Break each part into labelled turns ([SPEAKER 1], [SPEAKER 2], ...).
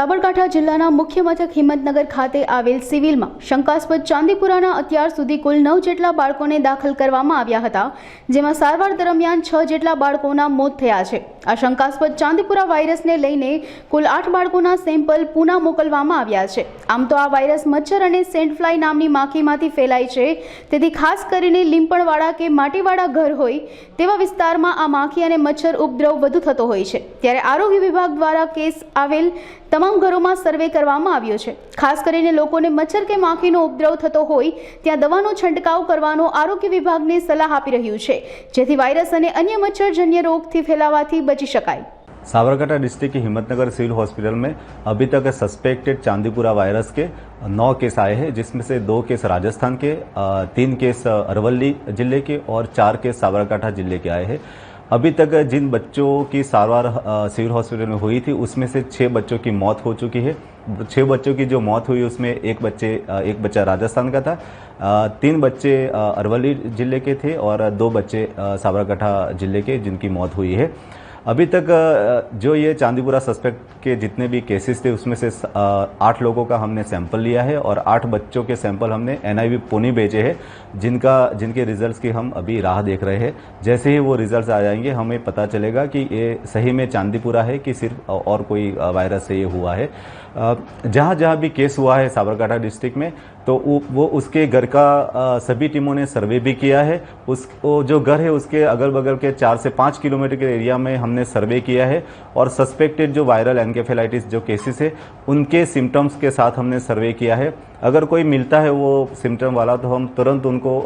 [SPEAKER 1] સાબરકાંઠા જિલ્લાના મુખ્ય મથક હિંમતનગર ખાતે આવેલ સિવિલમાં શંકાસ્પદ ચાંદીપુરાના અત્યાર સુધી કુલ 9 જેટલા બાળકોને દાખલ કરવામાં આવ્યા હતા, જેમાં સારવાર દરમિયાન 6 જેટલા બાળકોના મોત થયા છે। આ શંકાસ્પદ ચાંદીપુરા વાયરસને લઈને કુલ 8 બાળકોના સેમ્પલ પુના મોકલવામાં આવ્યા છે। આમ તો આ વાયરસ મચ્છર અને સેન્ડ ફ્લાય નામની માખીમાંથી ફેલાય છે, તેથી ખાસ કરીને લીંપણવાળા કે માટીવાળા ઘર હોય તેવા વિસ્તારમાં આ માખી અને મચ્છર ઉપદ્રવ વધુ થતો હોય છે। ત્યારે આરોગ્ય વિભાગ દ્વારા કેસ આવેલ તમામ ઘરોમાં સર્વે કરવામાં આવ્યો છે। ખાસ કરીને લોકોને મચ્છર કે માખીનો ઉપદ્રવ થતો હોય ત્યાં દવાનો છંટકાવ કરવાનો આરોગ્ય વિભાગને સલાહ આપી રહ્યું છે, જેથી વાયરસ અને અન્ય મચ્છરજન્ય रोगથી फैलावाથી बची शकाय।
[SPEAKER 2] साबरकांठा डिस्ट्रिक्ट की हिम्मतनगर सिविल हॉस्पिटल में अभी तक सस्पेक्टेड चांदीपुरा वायरस के 9 केस आए हैं, जिसमें से 2 केस राजस्थान के, 3 केस अरवली जिले के और 4 केस साबरकांठा जिले के आए हैं। अभी तक जिन बच्चों की सारवार सिविल हॉस्पिटल में हुई थी उसमें से 6 बच्चों की मौत हो चुकी है। 6 बच्चों की जो मौत हुई उसमें एक बच्चा राजस्थान का था, 3 बच्चे अरवली जिले के थे और 2 बच्चे साबरकांठा जिले के जिनकी मौत हुई है। अभी तक जो ये चांदीपुरा सस्पेक्ट के जितने भी केसेस थे उसमें से 8 लोगों का हमने सैंपल लिया है और 8 बच्चों के सैंपल हमने NIV पुणे भेजे हैं, जिनके रिजल्ट्स की हम अभी राह देख रहे हैं। जैसे ही वो रिजल्ट्स आ जाएंगे हमें पता चलेगा कि ये सही में चांदीपुरा है कि सिर्फ और कोई वायरस से ये हुआ है। जहाँ जहाँ भी केस हुआ है साबरकांठा डिस्ट्रिक्ट में तो वो उसके घर का सभी टीमों ने सर्वे भी किया है। वो जो घर है उसके अगल बगल के 4 से 5 किलोमीटर के एरिया में हमने सर्वे किया है और सस्पेक्टेड जो वायरल एनकेफेलाइटिस जो केसेस है उनके सिम्टम्स के साथ हमने सर्वे किया है। अगर कोई मिलता है वो सिम्टम वाला तो हम तुरंत उनको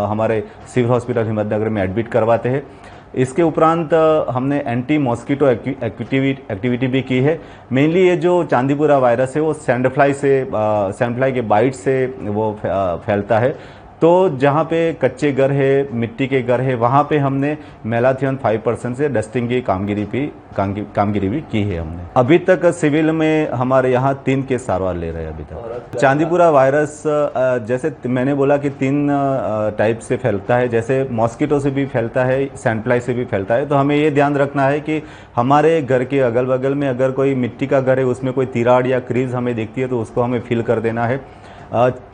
[SPEAKER 2] हमारे सिविल हॉस्पिटल हिम्मतनगर में एडमिट करवाते हैं। इसके उपरांत हमने एंटी मॉस्किटो एक्टिविटी भी की है। मेनली ये जो चांदीपुरा वायरस है वो सैंड फ्लाई के बाइट से वो फैलता है। तो जहाँ पे कच्चे घर है, मिट्टी के घर है, वहाँ पे हमने मेलाथियन 5% से डस्टिंग की कामगिरी भी की है हमने। अभी तक सिविल में हमारे यहाँ 3 केस सारवार ले रहे हैं अभी तक। चांदीपुरा वायरस जैसे मैंने बोला कि 3 टाइप से फैलता है, जैसे मॉस्किटो से भी फैलता है, सैंडफ्लाई से भी फैलता है। तो हमें ये ध्यान रखना है कि हमारे घर के अगल बगल में अगर कोई मिट्टी का घर है उसमें कोई तिराड़ या क्रीज हमें दिखती है तो उसको हमें फिल कर देना है।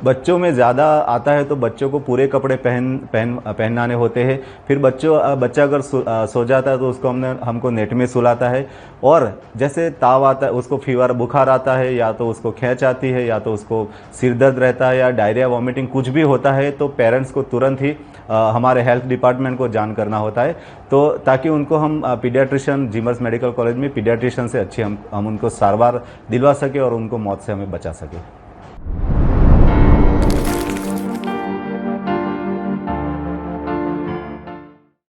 [SPEAKER 2] बच्चों में ज़्यादा आता है तो बच्चों को पूरे कपड़े पहनाने होते हैं। फिर बच्चा अगर सो जाता है तो उसको हमको नेट में सुलाता है। और जैसे ताव आता है, उसको फीवर बुखार आता है या तो उसको खींच आती है या तो उसको सिर दर्द रहता है या डायरिया वॉमिटिंग कुछ भी होता है तो पेरेंट्स को तुरंत ही हमारे हेल्थ डिपार्टमेंट को जान करना होता है, तो ताकि उनको हम पीडियाट्रिशियन जिमर्स मेडिकल कॉलेज में पीडियाट्रिशियन से अच्छी हम उनको सारवार दिलवा सके और उनको मौत से हमें बचा सके।